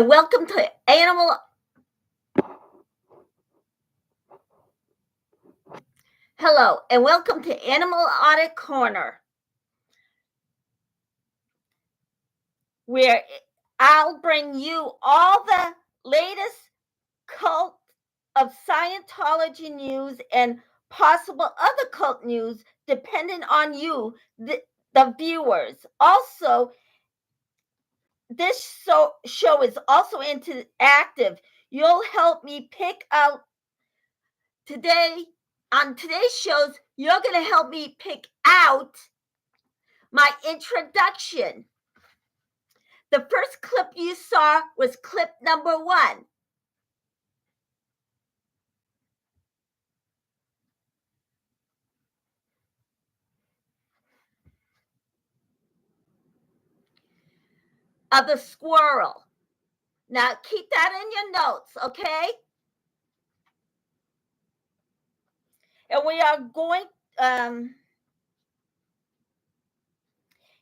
Welcome to Animal. Hello, and welcome to Animal Audit Corner, where I'll bring you all the latest cult of Scientology news and possible other cult news, depending on you, the viewers. Also, this show is also interactive. You'll help me pick out today. On today's shows, you're going to help me pick out my introduction. The first clip you saw was clip number 1. Of the squirrel. Now keep that in your notes, okay? And we are going,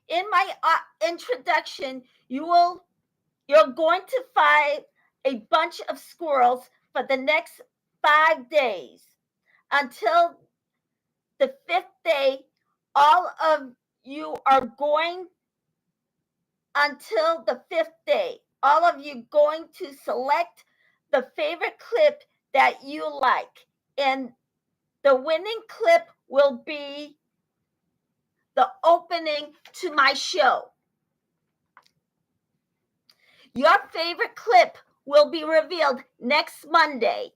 in my introduction, you're going to find a bunch of squirrels for the next 5 days until the 5th day. All of you are going until the 5th day. All of you going to select the favorite clip that you like. And the winning clip will be the opening to my show. Your favorite clip will be revealed next Monday.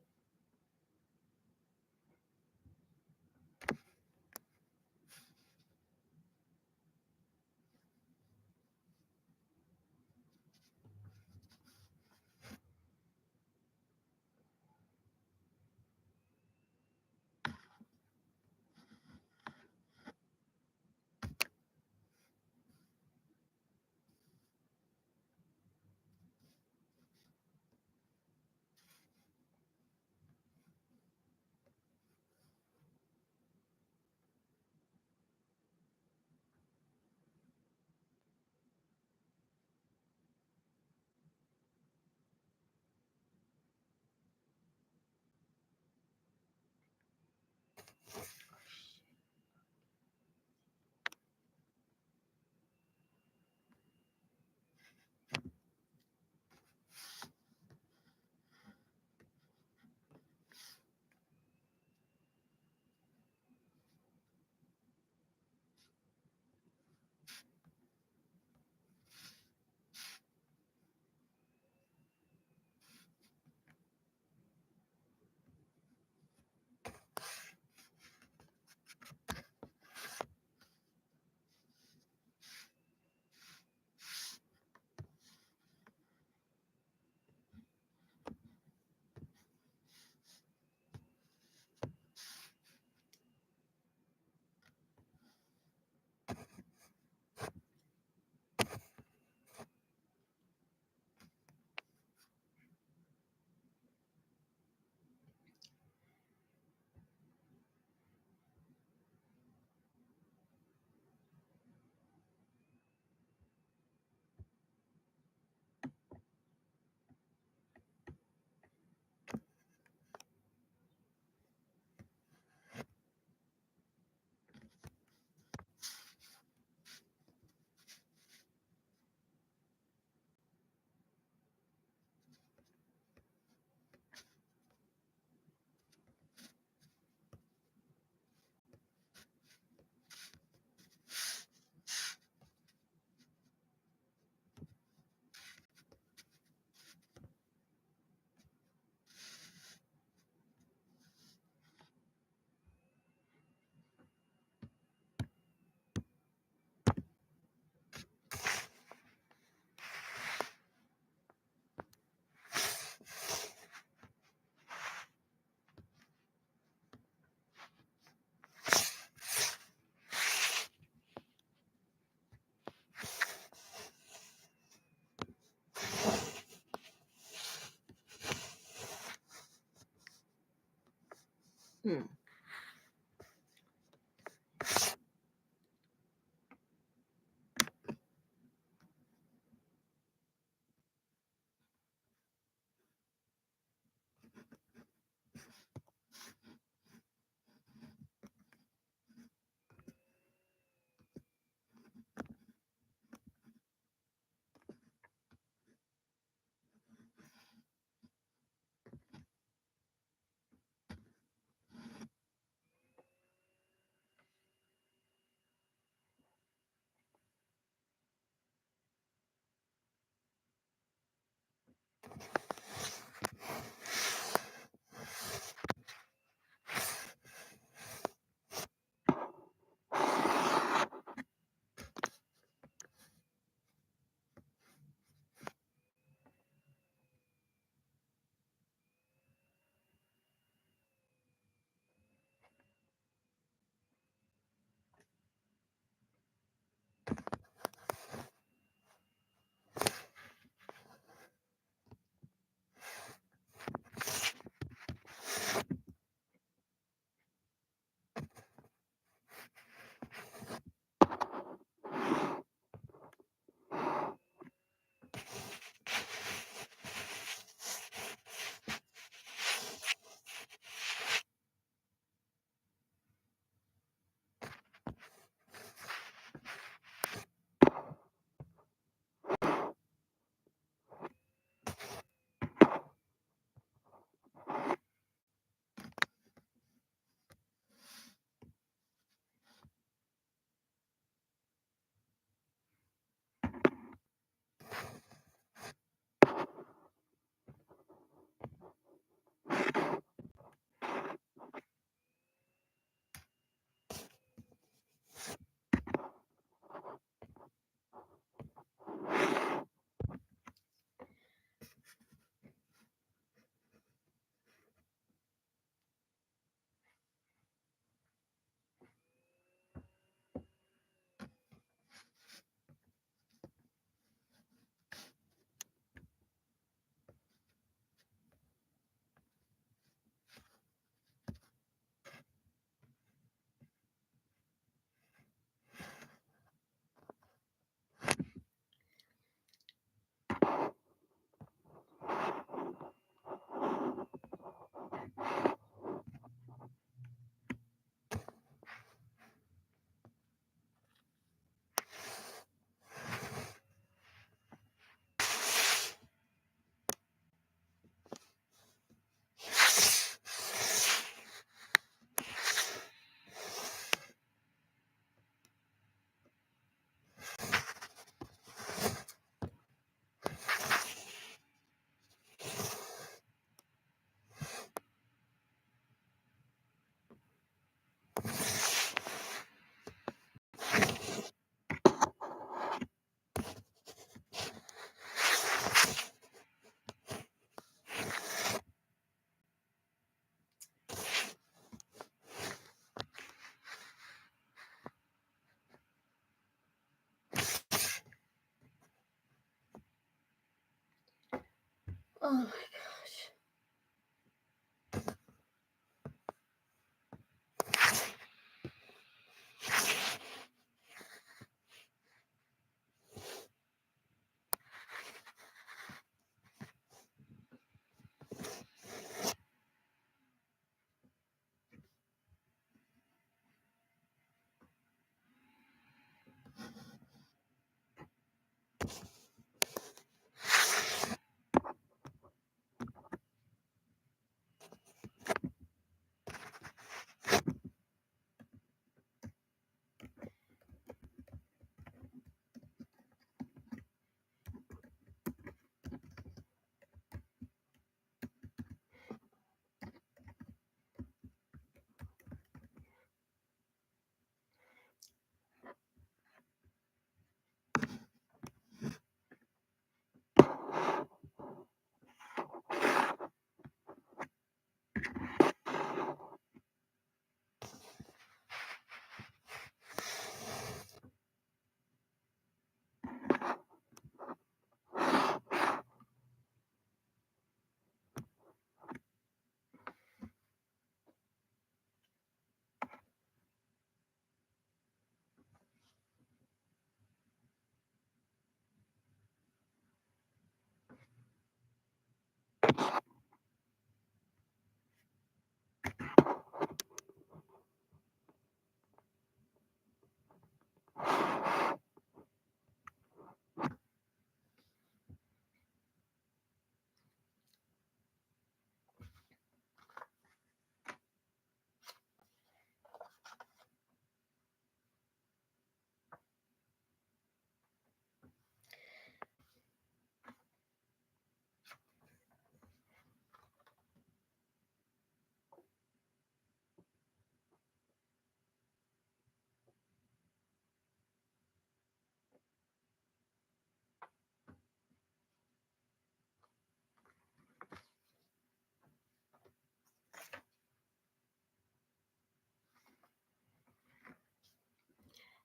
Oh my gosh.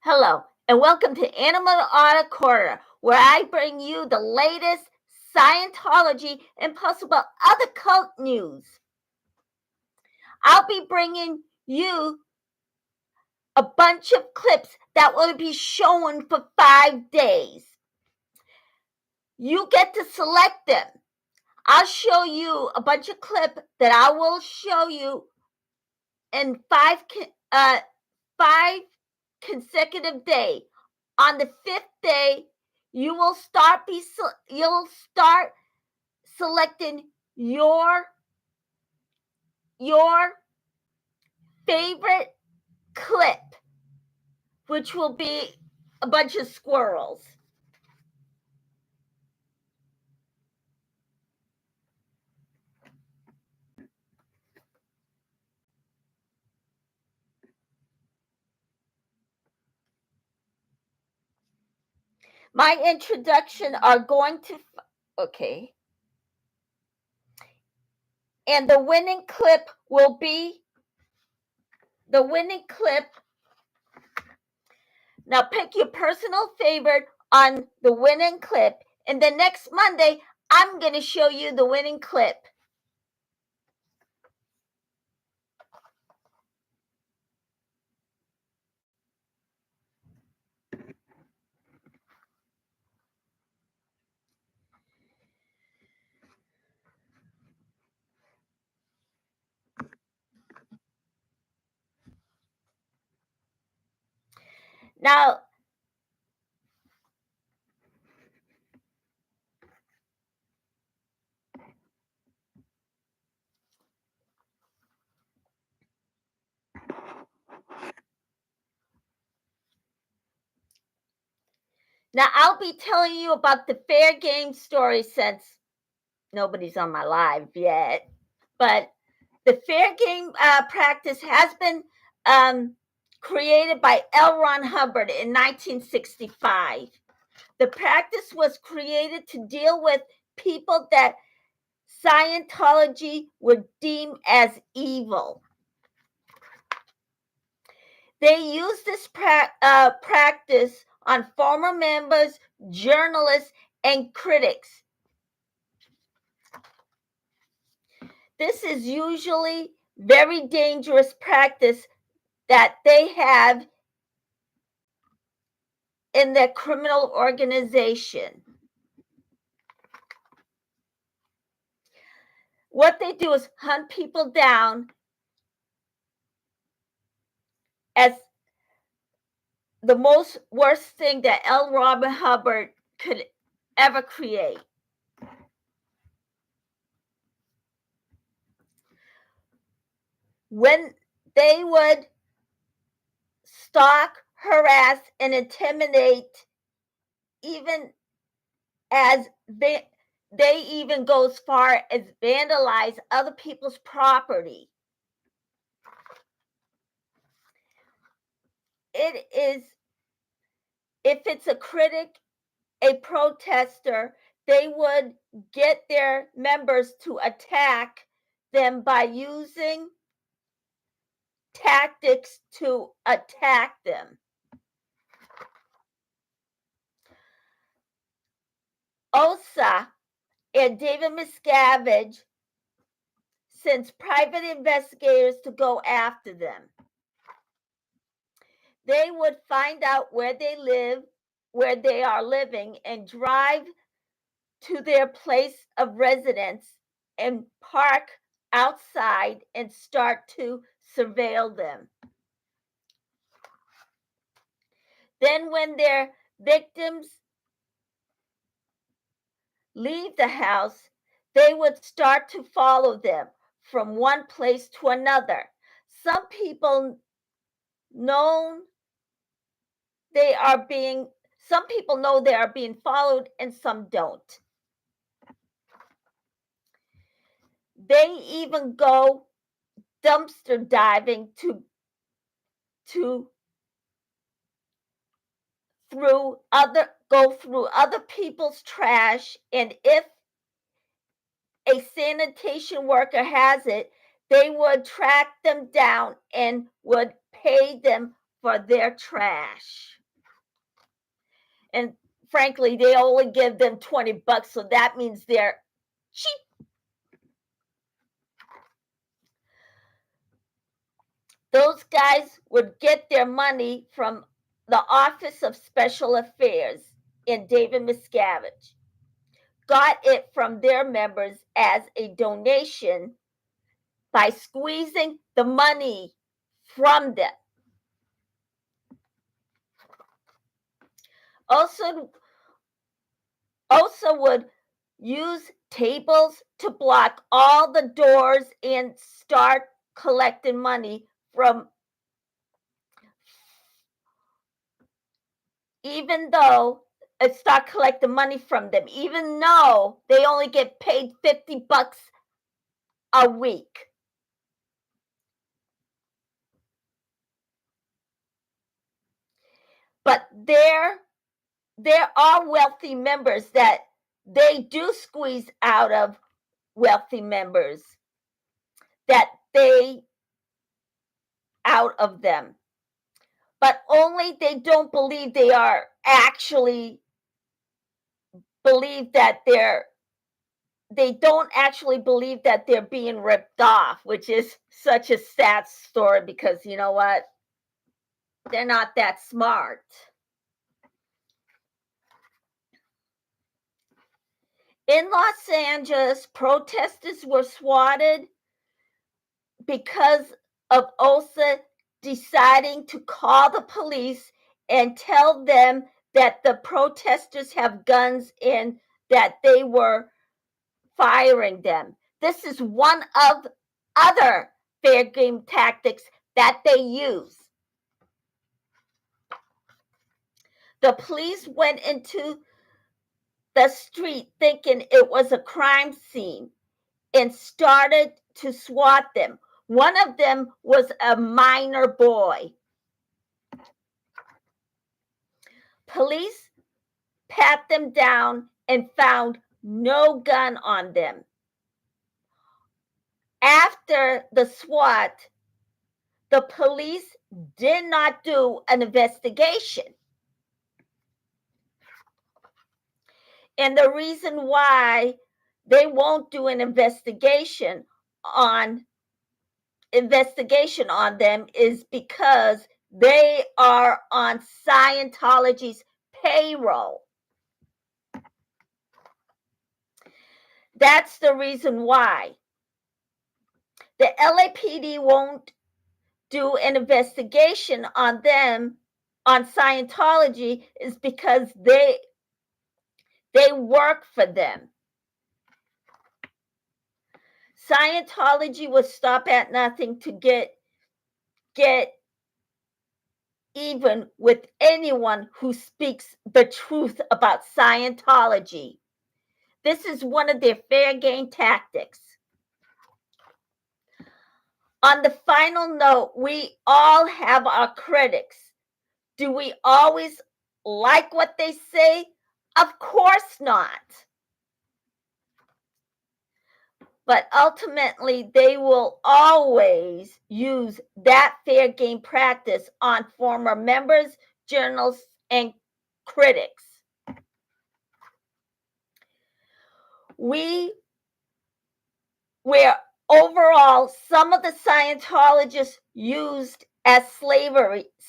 Hello, and welcome to Animal Audit Corner, where I bring you the latest Scientology and possible other cult news. I'll be bringing you a bunch of clips that will be shown for 5 days. You get to select them. I'll show you a bunch of clips that I will show you in five consecutive days. On the 5th day, you'll start selecting your favorite clip, which will be a bunch of squirrels. My introduction are going to, okay. And the winning clip will be the winning clip. Now pick your personal favorite on the winning clip. And the next Monday, I'm going to show you the winning clip. Now, I'll be telling you about the fair game story since nobody's on my live yet. But the fair game practice has been created by L. Ron Hubbard in 1965. The practice was created to deal with people that Scientology would deem as evil. They use this practice on former members, journalists, and critics. This is usually very dangerous practice that they have in their criminal organization. What they do is hunt people down as the most worst thing that L. Robert Hubbard could ever create. When they would stalk, harass, and intimidate, even as they even go as far as vandalize other people's property. It is, if it's a critic, a protester, they would get their members to attack them by using tactics to attack them. OSA and David Miscavige sends private investigators to go after them. They would find out where they live, where they are living, and drive to their place of residence and park outside and start to surveil them. Then when their victims leave the house, they would start to follow them from one place to another. Some people know they are being followed and some don't. They even go dumpster diving to go through other people's trash, and if a sanitation worker has it, they would track them down and would pay them for their trash. And frankly, they only give them $20, so that means they're cheap. Those guys would get their money from the Office of Special Affairs in David Miscavige. Got it from their members as a donation by squeezing the money from them. Also would use tables to block all the doors and start collecting money from, start collecting money from them, even though they only get paid $50 a week. But there are wealthy members that they do squeeze out of wealthy members, out of them. But only they don't believe they are actually believe that they don't actually believe that they're being ripped off, which is such a sad story because you know what? They're not that smart. In Los Angeles, protesters were swatted because of OSA deciding to call the police and tell them that the protesters have guns and that they were firing them. This is one of other fair game tactics that they use. The police went into the street thinking it was a crime scene and started to SWAT them. One of them was a minor boy. Police pat them down and found no gun on them. After the SWAT, the police did not do an investigation. And the reason why they won't do an investigation, on investigation on them is because they are on Scientology's payroll. That's the reason why. The LAPD won't do an investigation on them, on Scientology, is because they work for them. Scientology will stop at nothing to get even with anyone who speaks the truth about Scientology. This is one of their fair game tactics. On the final note, we all have our critics. Do we always like what they say? Of course not. But ultimately, they will always use that fair game practice on former members, journalists, and critics. Where overall some of the Scientologists used as slave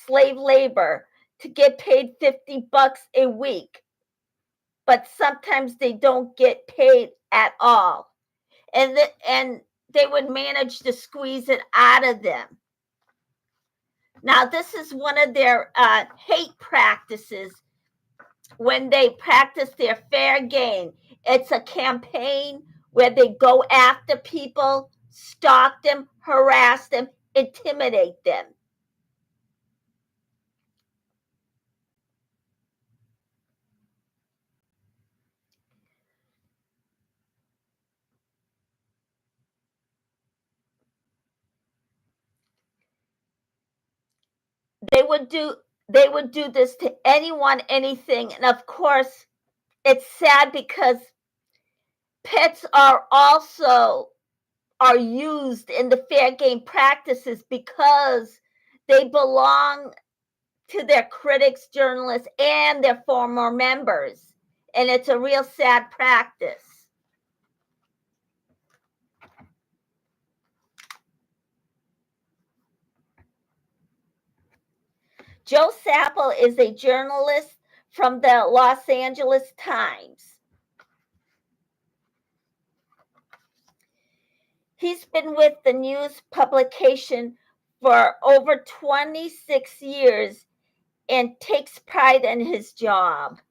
labor to get paid $50 a week, but sometimes they don't get paid at all. And they would manage to squeeze it out of them. Now, this is one of their hate practices when they practice their fair game. It's a campaign where they go after people, stalk them, harass them, intimidate them. They would do this to anyone, anything. And of course, it's sad because pets are used in the fair game practices because they belong to their critics, journalists, and their former members. And it's a real sad practice. Joe Sapple is a journalist from the Los Angeles Times. He's been with the news publication for over 26 years and takes pride in his job.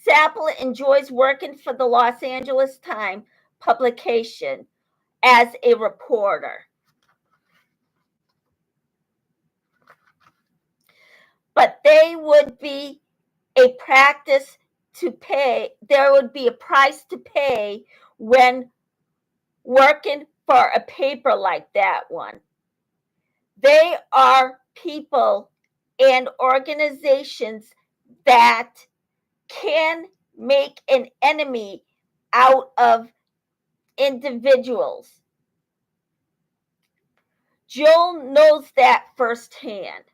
Sapple enjoys working for the Los Angeles Times publication as a reporter. But there would be a price to pay when working for a paper like that one. They are people and organizations that can make an enemy out of individuals. Joel knows that firsthand.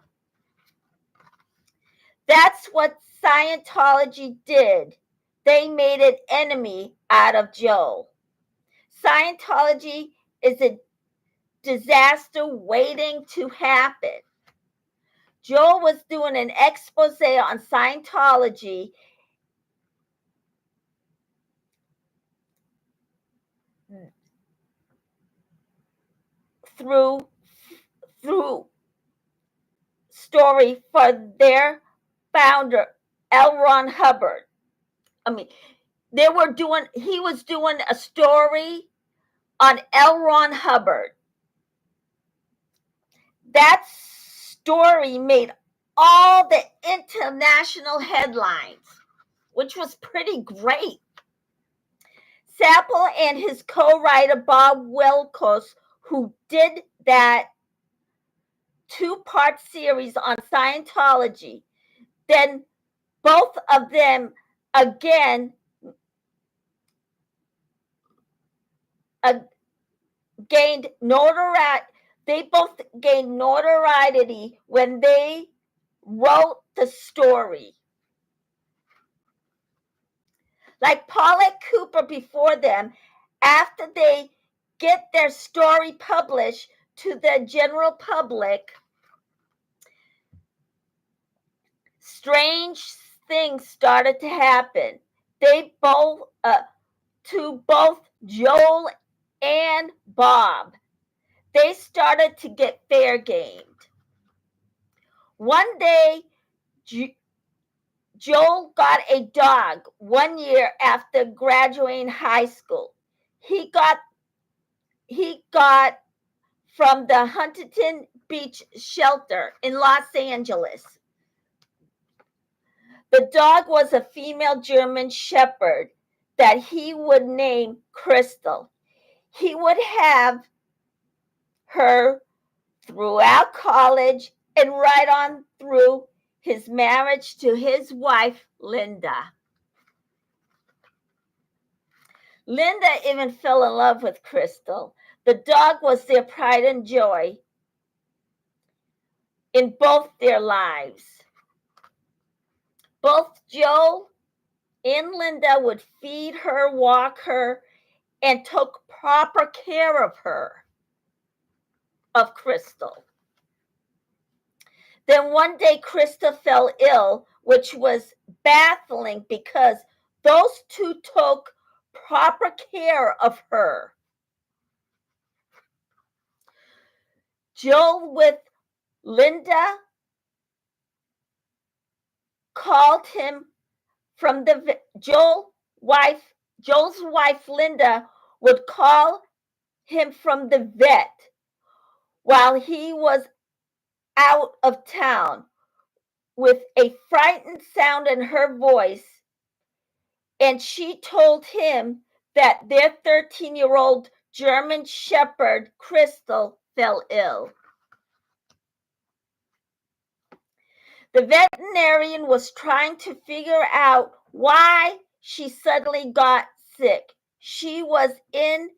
That's what Scientology did. They made an enemy out of Joel. Scientology is a disaster waiting to happen. Joel was doing an expose on Scientology through story for their founder, L. Ron Hubbard. He was doing a story on L. Ron Hubbard. That story made all the international headlines, which was pretty great. Sapple and his co-writer Bob Wilkos, who did that 2-part series on Scientology, then both of them again gained notoriety. They both gained notoriety when they wrote the story. Like Paulette Cooper before them, after they get their story published to the general public, strange things started to happen. They both, to both Joel and Bob, they started to get fair gamed. One day, Joel got a dog 1 year after graduating high school. He got from the Huntington Beach shelter in Los Angeles. The dog was a female German Shepherd that he would name Crystal. He would have her throughout college and right on through his marriage to his wife, Linda. Linda even fell in love with Crystal. The dog was their pride and joy in both their lives. Both Joel and Linda would feed her, walk her, and took proper care of her, of Crystal. Then one day, Crystal fell ill, which was baffling because those two took proper care of her. Joel with Linda called him from the Joel's wife Linda would call him from the vet while he was out of town with a frightened sound in her voice, and she told him that their 13-year-old German Shepherd, Crystal, fell ill. The veterinarian was trying to figure out why she suddenly got sick. She was in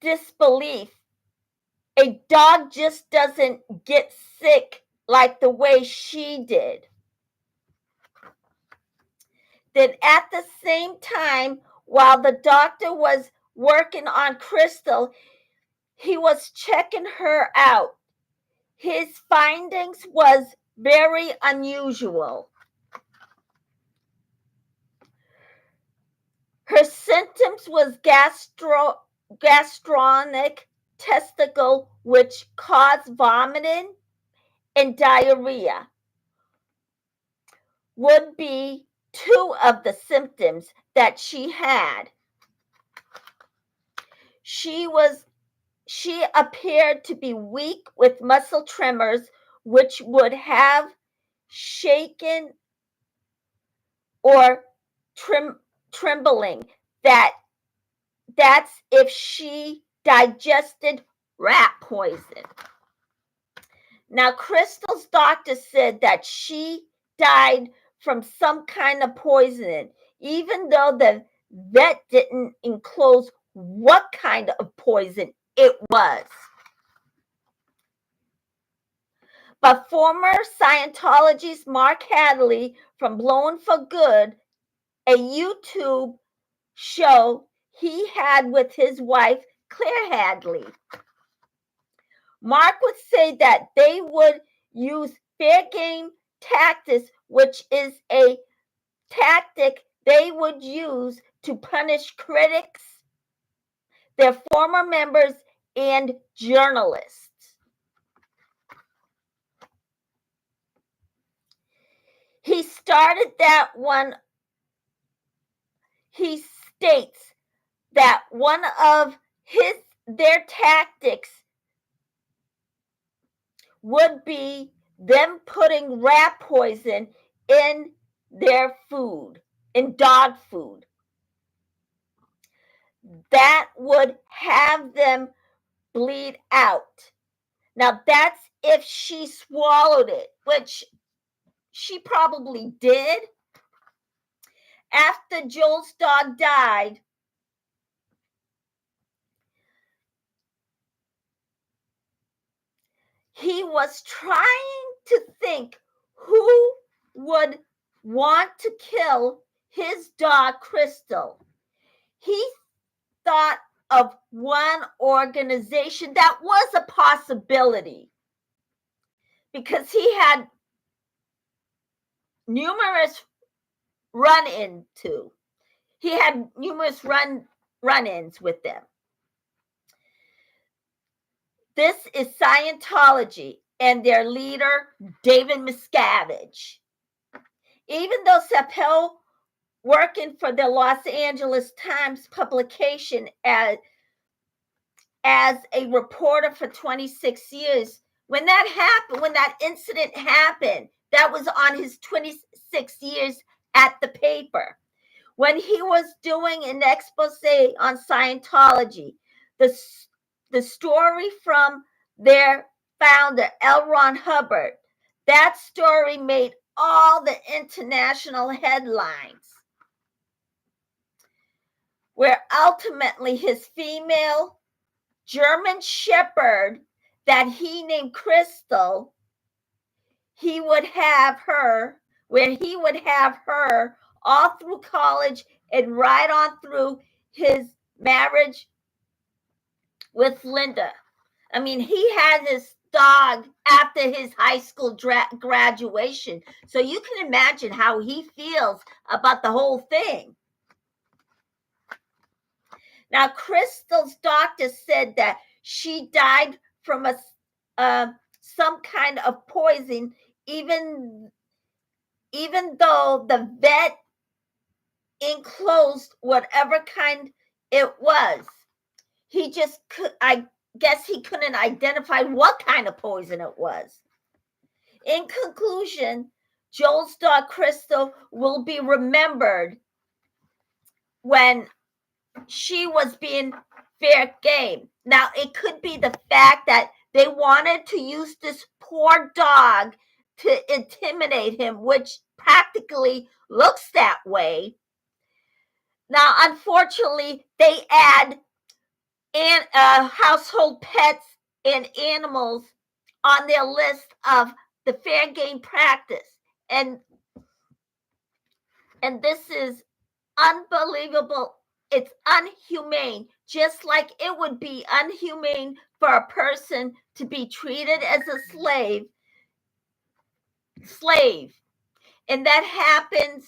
disbelief. A dog just doesn't get sick like the way she did. Then at the same time, while the doctor was working on Crystal, he was checking her out. His findings was very unusual. Her symptoms was gastronic testicle, which caused vomiting and diarrhea. Would be two of the symptoms that she had. She appeared to be weak with muscle tremors, which would have shaken or trembling. That's if she digested rat poison. Now, Crystal's doctor said that she died from some kind of poison, even though the vet didn't enclose what kind of poison it was. But former Scientologist Mark Hadley from Blowing for Good, a YouTube show he had with his wife, Claire Hadley, Mark would say that they would use fair game tactics, which is a tactic they would use to punish critics, their former members, and journalists. He states that one of their tactics would be them putting rat poison in their food, in dog food. That would have them bleed out. Now, that's if she swallowed it, which she probably did. After Joel's dog died, he was trying to think who would want to kill his dog, Crystal. he thought of one organization that was a possibility because he had numerous run-ins with them. This is Scientology and their leader, David Miscavige. Even though Chappelle working for the Los Angeles Times publication as a reporter for 26 years, when that incident happened, that was on his 26 years at the paper. When he was doing an expose on Scientology, the story from their founder, L. Ron Hubbard, that story made all the international headlines, where ultimately his female German Shepherd that he named Crystal, he would have her all through college and right on through his marriage with Linda. I mean, he had this dog after his high school graduation. So you can imagine how he feels about the whole thing. Now, Crystal's doctor said that she died from some kind of poison, even though the vet enclosed whatever kind it was. I guess he couldn't identify what kind of poison it was. In conclusion, Joel's dog Crystal will be remembered when she was being fair game. Now, it could be the fact that they wanted to use this poor dog to intimidate him, which practically looks that way. Now, unfortunately, they add household pets and animals on their list of the fair game practice. And this is unbelievable. It's unhumane, just like it would be unhumane for a person to be treated as a slave. And that happens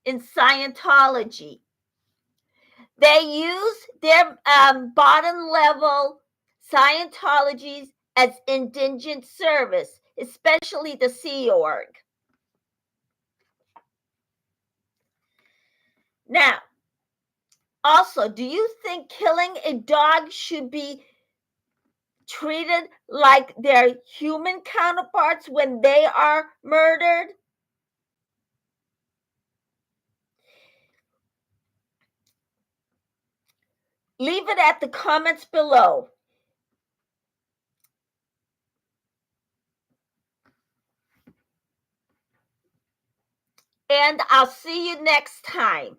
in Scientology. They use their bottom level Scientologies as indigent service, especially the Sea Org. Now, also, do you think killing a dog should be treated like their human counterparts when they are murdered? Leave it at the comments below. And I'll see you next time.